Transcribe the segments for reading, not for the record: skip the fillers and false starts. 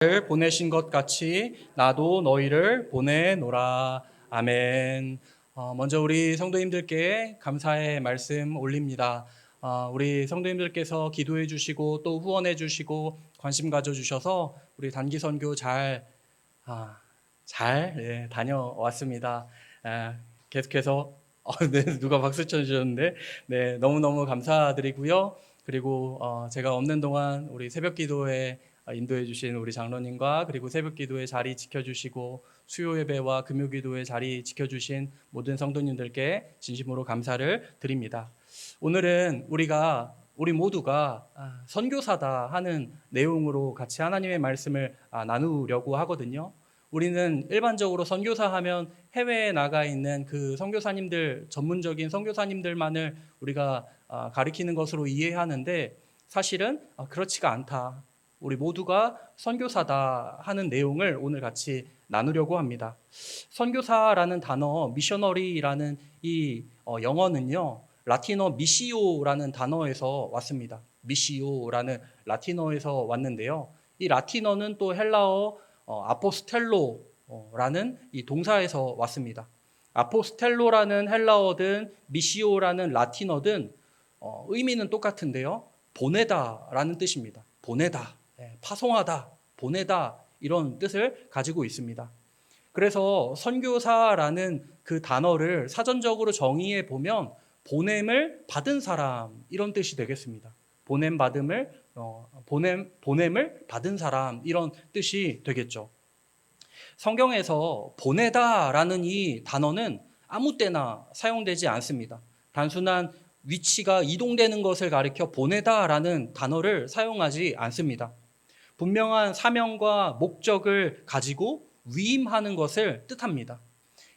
를 보내신 것 같이 나도 너희를 보내노라. 아멘. 먼저 우리 성도님들께 감사의 말씀 올립니다. 우리 성도님들께서 기도해 주시고 또 후원해 주시고 관심 가져 주셔서 우리 단기 선교 잘 다녀왔습니다. 계속해서 네, 누가 박수 쳐주셨는데 네, 너무너무 감사드리고요. 그리고 제가 없는 동안 우리 새벽 기도에 인도해 주신 우리 장로님과 그리고 새벽 기도의 자리 지켜주시고 수요 예배와 금요 기도의 자리 지켜주신 모든 성도님들께 진심으로 감사를 드립니다. 오늘은 우리 모두가 선교사다 하는 내용으로 같이 하나님의 말씀을 나누려고 하거든요. 우리는 일반적으로 선교사 하면 해외에 나가 있는 그 선교사님들, 전문적인 선교사님들만을 우리가 가리키는 것으로 이해하는데 사실은 그렇지가 않다. 우리 모두가 선교사다 하는 내용을 오늘 같이 나누려고 합니다. 선교사라는 단어, 미셔너리라는 이 영어는요, 라틴어 미시오라는 단어에서 왔습니다. 미시오라는 라틴어에서 왔는데요. 이 라틴어는 또 헬라어 아포스텔로라는 이 동사에서 왔습니다. 아포스텔로라는 헬라어든 미시오라는 라틴어든 의미는 똑같은데요. 보내다라는 뜻입니다. 보내다, 파송하다, 보내다 이런 뜻을 가지고 있습니다. 그래서 선교사라는 그 단어를 사전적으로 정의해 보면 보냄을 받은 사람 이런 뜻이 되겠습니다. 보냄을 받은 사람 이런 뜻이 되겠죠. 성경에서 보내다라는 이 단어는 아무 때나 사용되지 않습니다. 단순한 위치가 이동되는 것을 가리켜 보내다라는 단어를 사용하지 않습니다. 분명한 사명과 목적을 가지고 위임하는 것을 뜻합니다.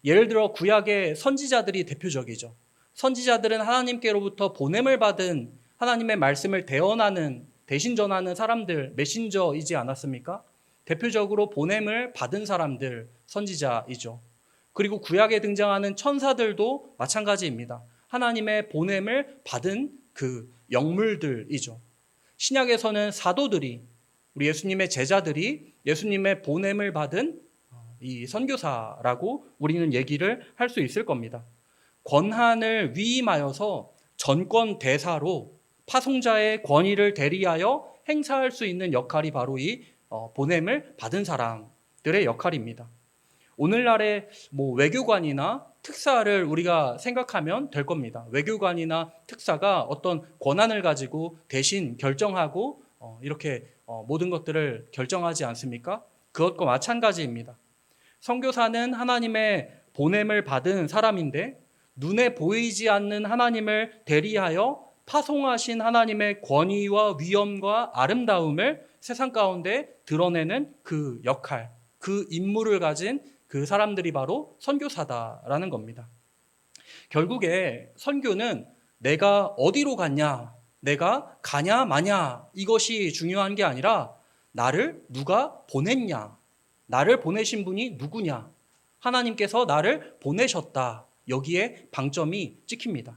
예를 들어 구약의 선지자들이 대표적이죠. 선지자들은 하나님께로부터 보냄을 받은 하나님의 말씀을 대신 전하는 사람들, 메신저이지 않았습니까? 대표적으로 보냄을 받은 사람들, 선지자이죠. 그리고 구약에 등장하는 천사들도 마찬가지입니다. 하나님의 보냄을 받은 그 영물들이죠. 신약에서는 사도들이, 우리 예수님의 제자들이 예수님의 보냄을 받은 이 선교사라고 우리는 얘기를 할 수 있을 겁니다. 권한을 위임하여서 전권 대사로 파송자의 권위를 대리하여 행사할 수 있는 역할이 바로 이 보냄을 받은 사람들의 역할입니다. 오늘날의 외교관이나 특사를 우리가 생각하면 될 겁니다. 외교관이나 특사가 어떤 권한을 가지고 대신 결정하고 이렇게 모든 것들을 결정하지 않습니까? 그것과 마찬가지입니다. 선교사는 하나님의 보냄을 받은 사람인데 눈에 보이지 않는 하나님을 대리하여 파송하신 하나님의 권위와 위엄과 아름다움을 세상 가운데 드러내는 그 역할, 그 임무를 가진 그 사람들이 바로 선교사다라는 겁니다. 결국에 선교는 내가 어디로 갔냐, 내가 가냐 마냐 이것이 중요한 게 아니라 나를 누가 보냈냐, 나를 보내신 분이 누구냐, 하나님께서 나를 보내셨다. 여기에 방점이 찍힙니다.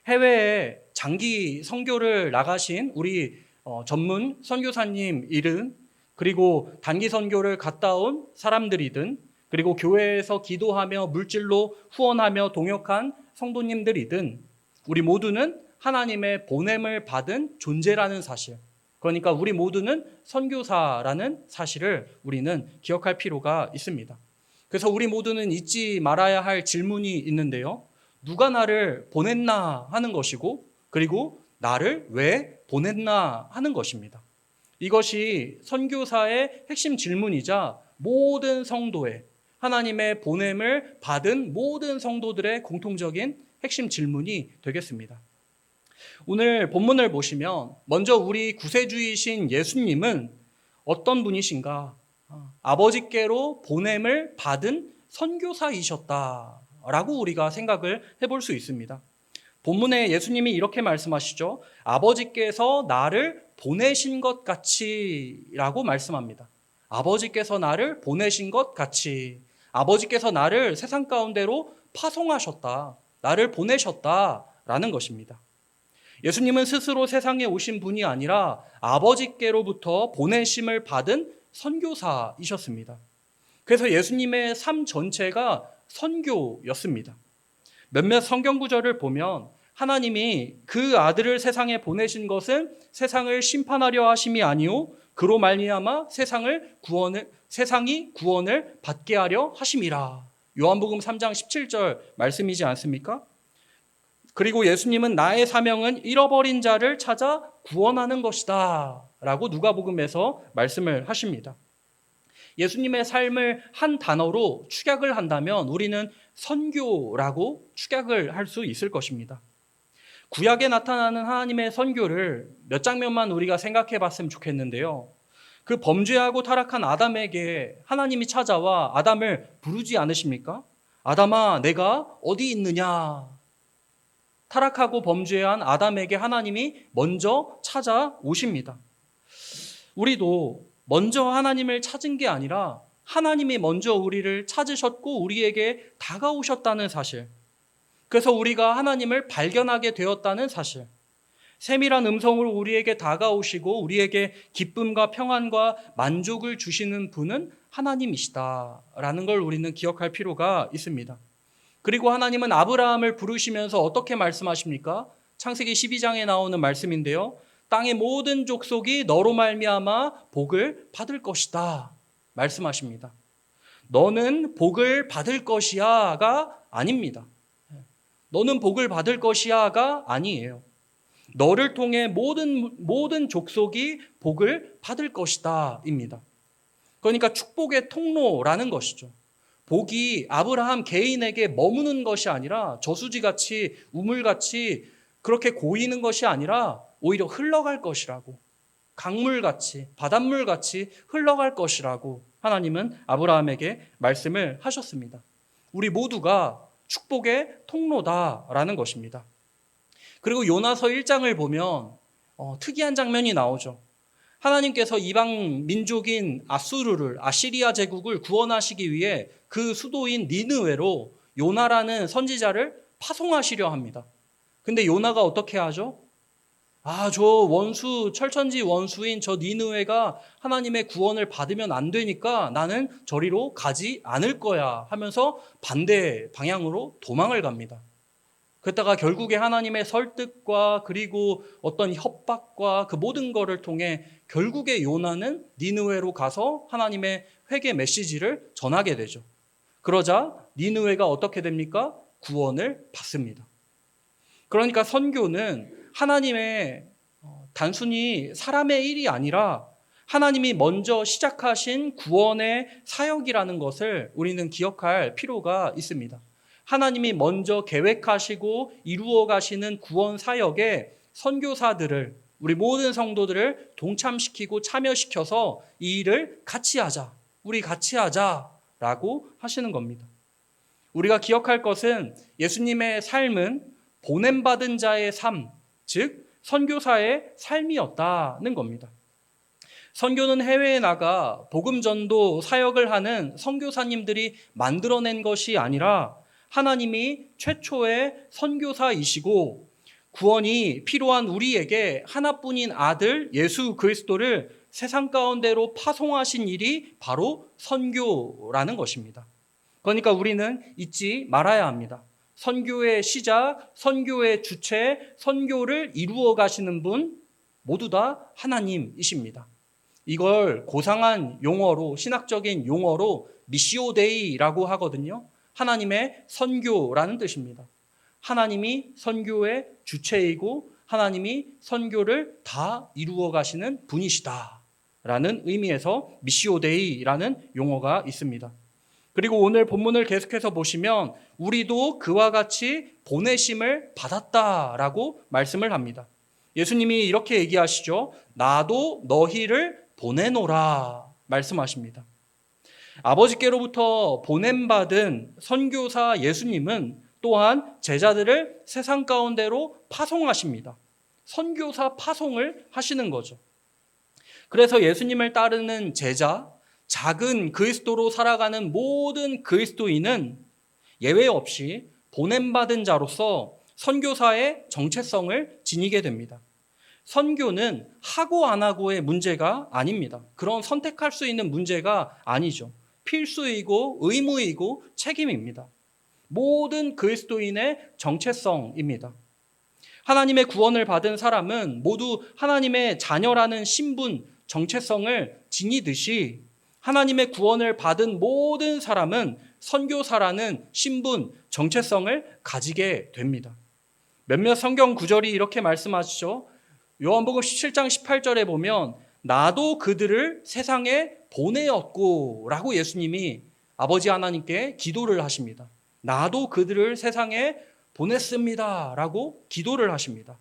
해외에 장기 선교를 나가신 우리 전문 선교사님 일은 그리고 단기 선교를 갔다 온 사람들이든 그리고 교회에서 기도하며 물질로 후원하며 동역한 성도님들이든 우리 모두는 하나님의 보냄을 받은 존재라는 사실, 그러니까 우리 모두는 선교사라는 사실을 우리는 기억할 필요가 있습니다. 그래서 우리 모두는 잊지 말아야 할 질문이 있는데요. 누가 나를 보냈나 하는 것이고 그리고 나를 왜 보냈나 하는 것입니다. 이것이 선교사의 핵심 질문이자 모든 성도의 하나님의 보냄을 받은 모든 성도들의 공통적인 핵심 질문이 되겠습니다. 오늘 본문을 보시면 먼저 우리 구세주이신 예수님은 어떤 분이신가? 아버지께로 보냄을 받은 선교사이셨다라고 우리가 생각을 해볼 수 있습니다. 본문에 예수님이 이렇게 말씀하시죠. 아버지께서 나를 보내신 것 같이라고 말씀합니다. 아버지께서 나를 보내신 것 같이, 아버지께서 나를 세상 가운데로 파송하셨다, 나를 보내셨다라는 것입니다. 예수님은 스스로 세상에 오신 분이 아니라 아버지께로부터 보내심을 받은 선교사이셨습니다. 그래서 예수님의 삶 전체가 선교였습니다. 몇몇 성경 구절을 보면 하나님이 그 아들을 세상에 보내신 것은 세상을 심판하려 하심이 아니요 그로 말미암아 세상이 구원을 받게 하려 하심이라. 요한복음 3장 17절 말씀이지 않습니까? 그리고 예수님은 나의 사명은 잃어버린 자를 찾아 구원하는 것이다 라고 누가복음에서 말씀을 하십니다. 예수님의 삶을 한 단어로 축약을 한다면 우리는 선교라고 축약을 할 수 있을 것입니다. 구약에 나타나는 하나님의 선교를 몇 장면만 우리가 생각해 봤으면 좋겠는데요. 그 범죄하고 타락한 아담에게 하나님이 찾아와 아담을 부르지 않으십니까? 아담아, 내가 어디 있느냐? 타락하고 범죄한 아담에게 하나님이 먼저 찾아오십니다. 우리도 먼저 하나님을 찾은 게 아니라 하나님이 먼저 우리를 찾으셨고 우리에게 다가오셨다는 사실, 그래서 우리가 하나님을 발견하게 되었다는 사실, 세밀한 음성으로 우리에게 다가오시고 우리에게 기쁨과 평안과 만족을 주시는 분은 하나님이시다라는 걸 우리는 기억할 필요가 있습니다. 그리고 하나님은 아브라함을 부르시면서 어떻게 말씀하십니까? 창세기 12장에 나오는 말씀인데요. 땅의 모든 족속이 너로 말미암아 복을 받을 것이다 말씀하십니다. 너는 복을 받을 것이야가 아닙니다. 너는 복을 받을 것이야가 아니에요. 너를 통해 모든 족속이 복을 받을 것이다 입니다. 그러니까 축복의 통로라는 것이죠. 복이 아브라함 개인에게 머무는 것이 아니라 저수지같이 우물같이 그렇게 고이는 것이 아니라 오히려 흘러갈 것이라고, 강물같이 바닷물같이 흘러갈 것이라고 하나님은 아브라함에게 말씀을 하셨습니다. 우리 모두가 축복의 통로다라는 것입니다. 그리고 요나서 1장을 보면 특이한 장면이 나오죠. 하나님께서 이방 민족인 아시리아 제국을 구원하시기 위해 그 수도인 니느웨로 요나라는 선지자를 파송하시려 합니다. 근데 요나가 어떻게 하죠? 저 철천지 원수인 저 니느웨가 하나님의 구원을 받으면 안 되니까 나는 저리로 가지 않을 거야 하면서 반대 방향으로 도망을 갑니다. 그러다가 결국에 하나님의 설득과 그리고 어떤 협박과 그 모든 것을 통해 결국에 요나는 니느웨로 가서 하나님의 회개 메시지를 전하게 되죠. 그러자 니느웨가 어떻게 됩니까? 구원을 받습니다. 그러니까 선교는 하나님의 단순히 사람의 일이 아니라 하나님이 먼저 시작하신 구원의 사역이라는 것을 우리는 기억할 필요가 있습니다. 하나님이 먼저 계획하시고 이루어 가시는 구원 사역에 선교사들을, 우리 모든 성도들을 동참시키고 참여시켜서 이 일을 같이 하자, 우리 같이 하자라고 하시는 겁니다. 우리가 기억할 것은 예수님의 삶은 보냄받은 자의 삶, 즉 선교사의 삶이었다는 겁니다. 선교는 해외에 나가 복음 전도 사역을 하는 선교사님들이 만들어낸 것이 아니라 하나님이 최초의 선교사이시고 구원이 필요한 우리에게 하나뿐인 아들 예수 그리스도를 세상 가운데로 파송하신 일이 바로 선교라는 것입니다. 그러니까 우리는 잊지 말아야 합니다. 선교의 시작, 선교의 주체, 선교를 이루어 가시는 분 모두 다 하나님이십니다. 이걸 고상한 용어로, 신학적인 용어로 미시오 데이라고 하거든요. 하나님의 선교라는 뜻입니다. 하나님이 선교의 주체이고 하나님이 선교를 다 이루어 가시는 분이시다라는 의미에서 미시오 데이라는 용어가 있습니다. 그리고 오늘 본문을 계속해서 보시면 우리도 그와 같이 보내심을 받았다라고 말씀을 합니다. 예수님이 이렇게 얘기하시죠. 나도 너희를 보내노라 말씀하십니다. 아버지께로부터 보냄받은 선교사 예수님은 또한 제자들을 세상 가운데로 파송하십니다. 선교사 파송을 하시는 거죠. 그래서 예수님을 따르는 제자, 작은 그리스도로 살아가는 모든 그리스도인은 예외 없이 보냄받은 자로서 선교사의 정체성을 지니게 됩니다. 선교는 하고 안 하고의 문제가 아닙니다. 그런 선택할 수 있는 문제가 아니죠. 필수이고 의무이고 책임입니다. 모든 그리스도인의 정체성입니다. 하나님의 구원을 받은 사람은 모두 하나님의 자녀라는 신분, 정체성을 지니듯이 하나님의 구원을 받은 모든 사람은 선교사라는 신분, 정체성을 가지게 됩니다. 몇몇 성경 구절이 이렇게 말씀하시죠. 요한복음 17장 18절에 보면 나도 그들을 세상에 보내었고 라고 예수님이 아버지 하나님께 기도를 하십니다. 나도 그들을 세상에 보냈습니다 라고 기도를 하십니다.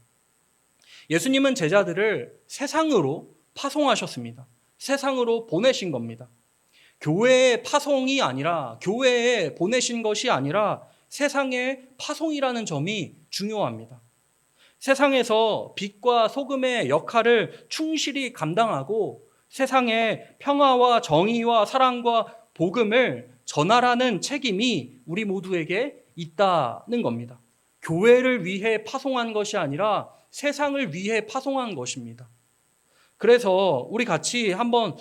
예수님은 제자들을 세상으로 파송하셨습니다. 세상으로 보내신 겁니다. 교회의 파송이 아니라, 교회에 보내신 것이 아니라 세상의 파송이라는 점이 중요합니다. 세상에서 빛과 소금의 역할을 충실히 감당하고 세상에 평화와 정의와 사랑과 복음을 전하라는 책임이 우리 모두에게 있다는 겁니다. 교회를 위해 파송한 것이 아니라 세상을 위해 파송한 것입니다. 그래서 우리 같이 한번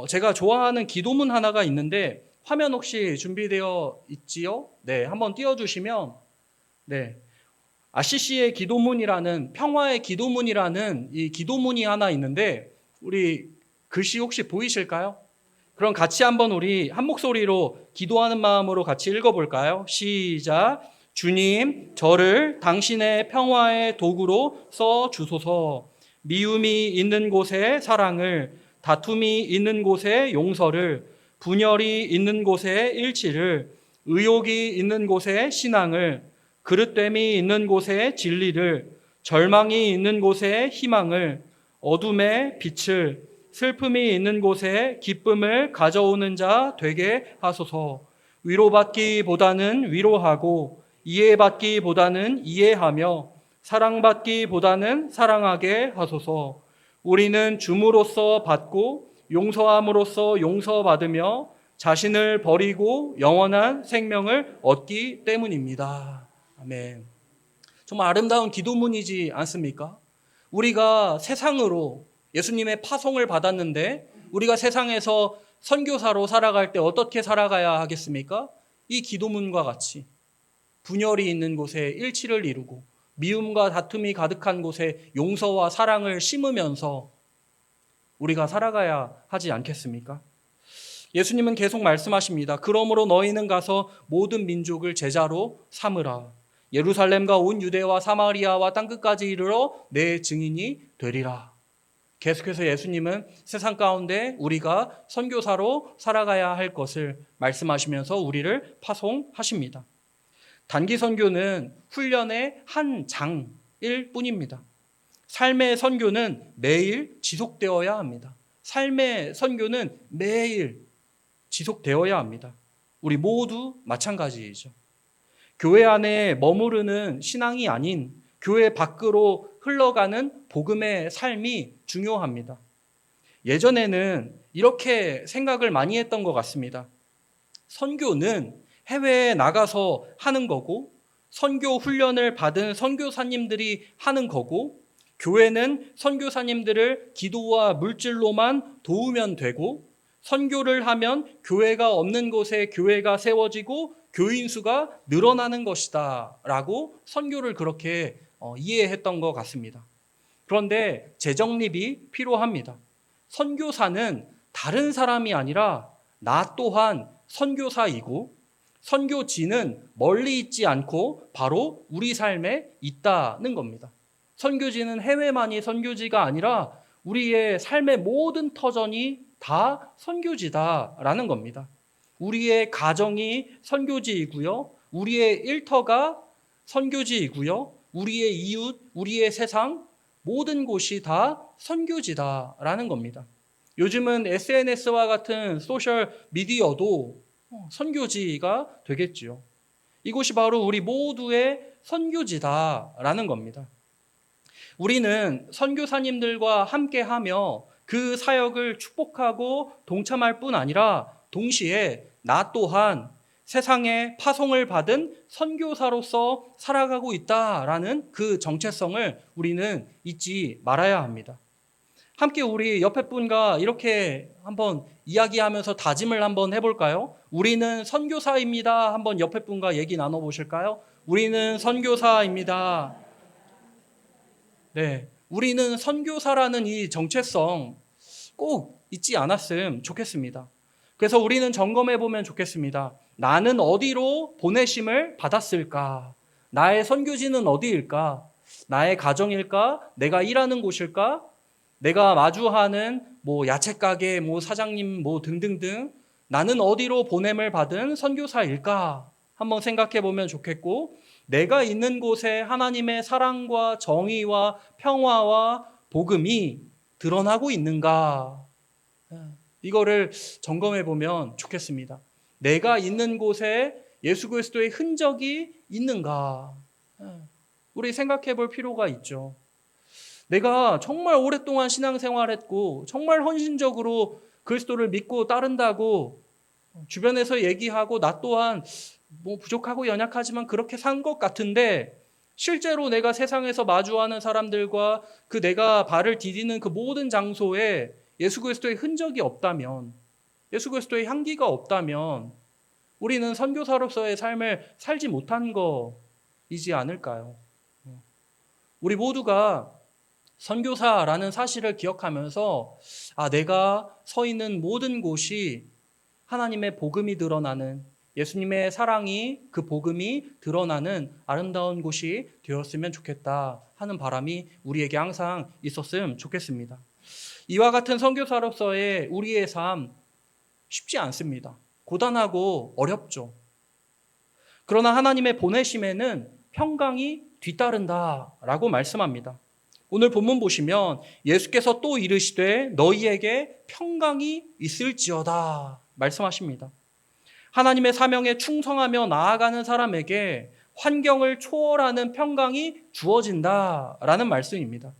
제가 좋아하는 기도문 하나가 있는데 화면 혹시 준비되어 있지요? 네, 한번 띄워주시면 네, 아시시의 기도문이라는 평화의 기도문이라는 이 기도문이 하나 있는데 우리 글씨 혹시 보이실까요? 그럼 같이 한번 우리 한 목소리로 기도하는 마음으로 같이 읽어볼까요? 시작. 주님, 저를 당신의 평화의 도구로 써 주소서. 미움이 있는 곳에 사랑을, 다툼이 있는 곳에 용서를, 분열이 있는 곳에 일치를, 의욕이 있는 곳에 신앙을, 그릇됨이 있는 곳에 진리를, 절망이 있는 곳에 희망을, 어둠에 빛을, 슬픔이 있는 곳에 기쁨을 가져오는 자 되게 하소서. 위로받기보다는 위로하고 이해받기보다는 이해하며 사랑받기보다는 사랑하게 하소서. 우리는 줌으로써 받고 용서함으로써 용서받으며 자신을 버리고 영원한 생명을 얻기 때문입니다. 아멘. 정말 아름다운 기도문이지 않습니까? 우리가 세상으로 예수님의 파송을 받았는데 우리가 세상에서 선교사로 살아갈 때 어떻게 살아가야 하겠습니까? 이 기도문과 같이 분열이 있는 곳에 일치를 이루고 미움과 다툼이 가득한 곳에 용서와 사랑을 심으면서 우리가 살아가야 하지 않겠습니까? 예수님은 계속 말씀하십니다. 그러므로 너희는 가서 모든 민족을 제자로 삼으라. 예루살렘과 온 유대와 사마리아와 땅끝까지 이르러 내 증인이 되리라. 계속해서 예수님은 세상 가운데 우리가 선교사로 살아가야 할 것을 말씀하시면서 우리를 파송하십니다. 단기 선교는 훈련의 한 장일 뿐입니다. 삶의 선교는 매일 지속되어야 합니다. 삶의 선교는 매일 지속되어야 합니다. 우리 모두 마찬가지이죠. 교회 안에 머무르는 신앙이 아닌 교회 밖으로 흘러가는 복음의 삶이 중요합니다. 예전에는 이렇게 생각을 많이 했던 것 같습니다. 선교는 해외에 나가서 하는 거고 선교 훈련을 받은 선교사님들이 하는 거고 교회는 선교사님들을 기도와 물질로만 도우면 되고 선교를 하면 교회가 없는 곳에 교회가 세워지고 교인 수가 늘어나는 것이다 라고 선교를 그렇게 이해했던 것 같습니다. 그런데 재정립이 필요합니다. 선교사는 다른 사람이 아니라 나 또한 선교사이고 선교지는 멀리 있지 않고 바로 우리 삶에 있다는 겁니다. 선교지는 해외만이 선교지가 아니라 우리의 삶의 모든 터전이 다 선교지다라는 겁니다. 우리의 가정이 선교지이고요. 우리의 일터가 선교지이고요. 우리의 이웃, 우리의 세상 모든 곳이 다 선교지다라는 겁니다. 요즘은 SNS와 같은 소셜 미디어도 선교지가 되겠지요. 이곳이 바로 우리 모두의 선교지다라는 겁니다. 우리는 선교사님들과 함께하며 그 사역을 축복하고 동참할 뿐 아니라 동시에 나 또한 세상에 파송을 받은 선교사로서 살아가고 있다라는 그 정체성을 우리는 잊지 말아야 합니다. 함께 우리 옆에 분과 이렇게 한번 이야기하면서 다짐을 한번 해볼까요? 우리는 선교사입니다. 한번 옆에 분과 얘기 나눠보실까요? 우리는 선교사입니다. 네, 우리는 선교사라는 이 정체성 꼭 잊지 않았으면 좋겠습니다. 그래서 우리는 점검해보면 좋겠습니다. 나는 어디로 보내심을 받았을까? 나의 선교지는 어디일까? 나의 가정일까? 내가 일하는 곳일까? 내가 마주하는 야채 가게 사장님 등등등 나는 어디로 보냄을 받은 선교사일까? 한번 생각해 보면 좋겠고, 내가 있는 곳에 하나님의 사랑과 정의와 평화와 복음이 드러나고 있는가? 이거를 점검해 보면 좋겠습니다. 내가 있는 곳에 예수 그리스도의 흔적이 있는가? 우리 생각해 볼 필요가 있죠. 내가 정말 오랫동안 신앙생활했고 정말 헌신적으로 그리스도를 믿고 따른다고 주변에서 얘기하고 나 또한 부족하고 연약하지만 그렇게 산 것 같은데, 실제로 내가 세상에서 마주하는 사람들과 그 내가 발을 디디는 그 모든 장소에 예수 그리스도의 흔적이 없다면, 예수 그리스도의 향기가 없다면 우리는 선교사로서의 삶을 살지 못한 거이지 않을까요? 우리 모두가 선교사라는 사실을 기억하면서 내가 서 있는 모든 곳이 하나님의 복음이 드러나는, 예수님의 사랑이, 그 복음이 드러나는 아름다운 곳이 되었으면 좋겠다 하는 바람이 우리에게 항상 있었으면 좋겠습니다. 이와 같은 선교사로서의 우리의 삶 쉽지 않습니다. 고단하고 어렵죠. 그러나 하나님의 보내심에는 평강이 뒤따른다라고 말씀합니다. 오늘 본문 보시면 예수께서 또 이르시되 너희에게 평강이 있을지어다 말씀하십니다. 하나님의 사명에 충성하며 나아가는 사람에게 환경을 초월하는 평강이 주어진다라는 말씀입니다.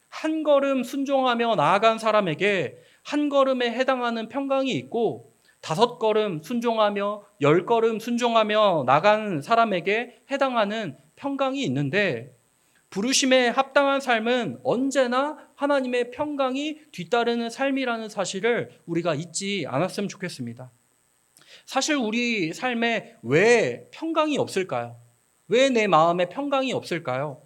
한 걸음 순종하며 나아간 사람에게 한 걸음에 해당하는 평강이 있고, 5걸음 순종하며 10걸음 순종하며 나간 사람에게 해당하는 평강이 있는데, 부르심에 합당한 삶은 언제나 하나님의 평강이 뒤따르는 삶이라는 사실을 우리가 잊지 않았으면 좋겠습니다. 사실 우리 삶에 왜 평강이 없을까요? 왜 내 마음에 평강이 없을까요?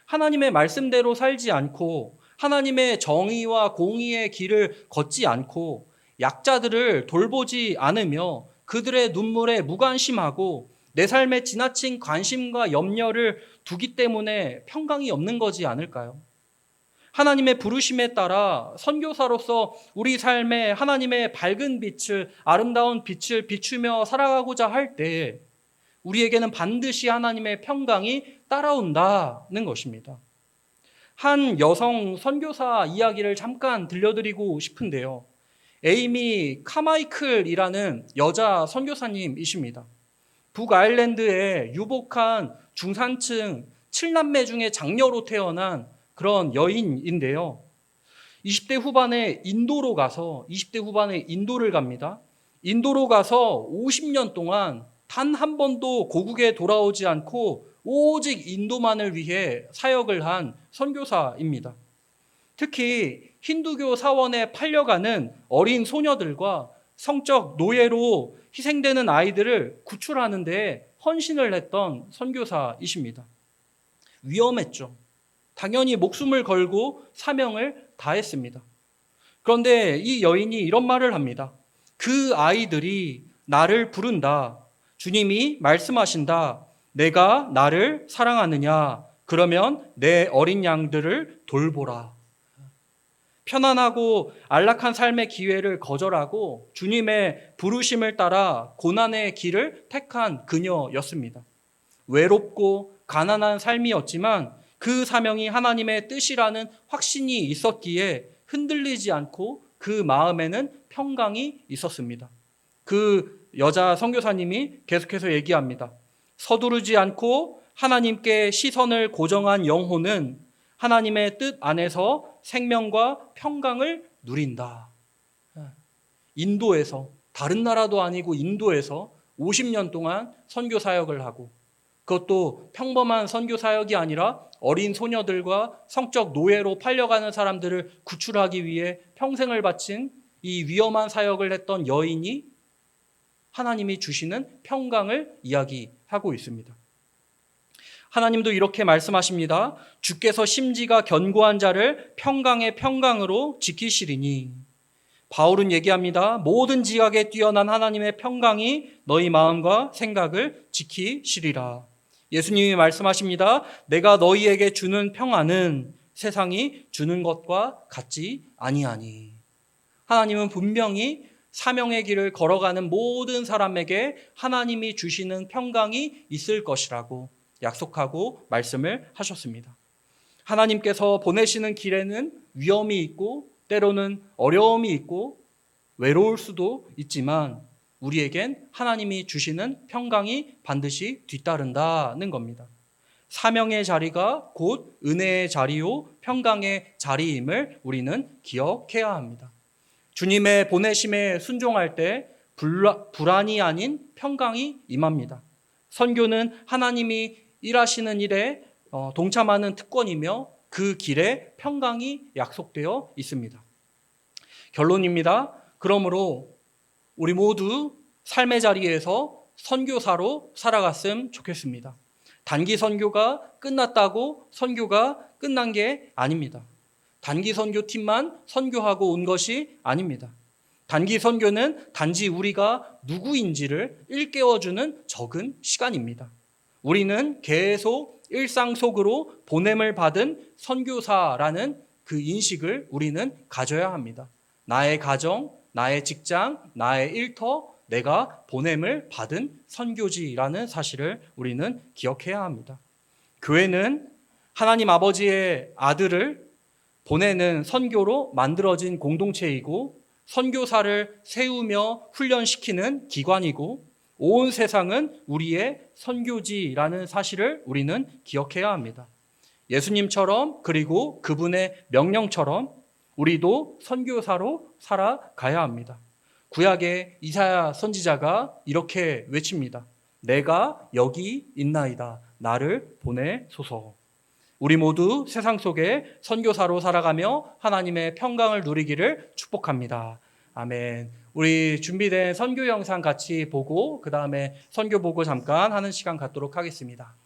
하나님의 말씀대로 살지 않고 하나님의 정의와 공의의 길을 걷지 않고 약자들을 돌보지 않으며 그들의 눈물에 무관심하고 내 삶에 지나친 관심과 염려를 두기 때문에 평강이 없는 거지 않을까요? 하나님의 부르심에 따라 선교사로서 우리 삶에 하나님의 밝은 빛을, 아름다운 빛을 비추며 살아가고자 할 때 우리에게는 반드시 하나님의 평강이 따라온다는 것입니다. 한 여성 선교사 이야기를 잠깐 들려드리고 싶은데요. 에이미 카마이클이라는 여자 선교사님이십니다. 북아일랜드의 유복한 중산층 7남매 중에 장녀로 태어난 그런 여인인데요. 20대 후반에 인도를 갑니다. 인도로 가서 50년 동안 단 한 번도 고국에 돌아오지 않고 오직 인도만을 위해 사역을 한 선교사입니다. 특히 힌두교 사원에 팔려가는 어린 소녀들과 성적 노예로 희생되는 아이들을 구출하는 데 헌신을 했던 선교사이십니다. 위험했죠. 당연히 목숨을 걸고 사명을 다했습니다. 그런데 이 여인이 이런 말을 합니다. 그 아이들이 나를 부른다. 주님이 말씀하신다. 내가 나를 사랑하느냐? 그러면 내 어린 양들을 돌보라. 편안하고 안락한 삶의 기회를 거절하고 주님의 부르심을 따라 고난의 길을 택한 그녀였습니다. 외롭고 가난한 삶이었지만 그 사명이 하나님의 뜻이라는 확신이 있었기에 흔들리지 않고 그 마음에는 평강이 있었습니다. 그 여자 선교사님이 계속해서 얘기합니다. 서두르지 않고 하나님께 시선을 고정한 영혼은 하나님의 뜻 안에서 생명과 평강을 누린다. 인도에서, 다른 나라도 아니고 인도에서 50년 동안 선교 사역을 하고, 그것도 평범한 선교 사역이 아니라 어린 소녀들과 성적 노예로 팔려가는 사람들을 구출하기 위해 평생을 바친 이 위험한 사역을 했던 여인이 하나님이 주시는 평강을 이야기하고 있습니다. 하나님도 이렇게 말씀하십니다. 주께서 심지가 견고한 자를 평강의 평강으로 지키시리니. 바울은 얘기합니다. 모든 지각에 뛰어난 하나님의 평강이 너희 마음과 생각을 지키시리라. 예수님이 말씀하십니다. 내가 너희에게 주는 평안은 세상이 주는 것과 같지 아니하니. 하나님은 분명히 사명의 길을 걸어가는 모든 사람에게 하나님이 주시는 평강이 있을 것이라고 약속하고 말씀을 하셨습니다. 하나님께서 보내시는 길에는 위험이 있고 때로는 어려움이 있고 외로울 수도 있지만 우리에겐 하나님이 주시는 평강이 반드시 뒤따른다는 겁니다. 사명의 자리가 곧 은혜의 자리요 평강의 자리임을 우리는 기억해야 합니다. 주님의 보내심에 순종할 때 불안이 아닌 평강이 임합니다. 선교는 하나님이 일하시는 일에 동참하는 특권이며 그 길에 평강이 약속되어 있습니다. 결론입니다. 그러므로 우리 모두 삶의 자리에서 선교사로 살아갔으면 좋겠습니다. 단기 선교가 끝났다고 선교가 끝난 게 아닙니다. 단기 선교팀만 선교하고 온 것이 아닙니다. 단기 선교는 단지 우리가 누구인지를 일깨워주는 적은 시간입니다. 우리는 계속 일상 속으로 보냄을 받은 선교사라는 그 인식을 우리는 가져야 합니다. 나의 가정, 나의 직장, 나의 일터, 내가 보냄을 받은 선교지라는 사실을 우리는 기억해야 합니다. 교회는 하나님 아버지의 아들을 보내는 선교로 만들어진 공동체이고 선교사를 세우며 훈련시키는 기관이고 온 세상은 우리의 선교지라는 사실을 우리는 기억해야 합니다. 예수님처럼 그리고 그분의 명령처럼 우리도 선교사로 살아가야 합니다. 구약의 이사야 선지자가 이렇게 외칩니다. 내가 여기 있나이다. 나를 보내소서. 우리 모두 세상 속에 선교사로 살아가며 하나님의 평강을 누리기를 축복합니다. 아멘. 우리 준비된 선교 영상 같이 보고 그 다음에 선교 보고 잠깐 하는 시간 갖도록 하겠습니다.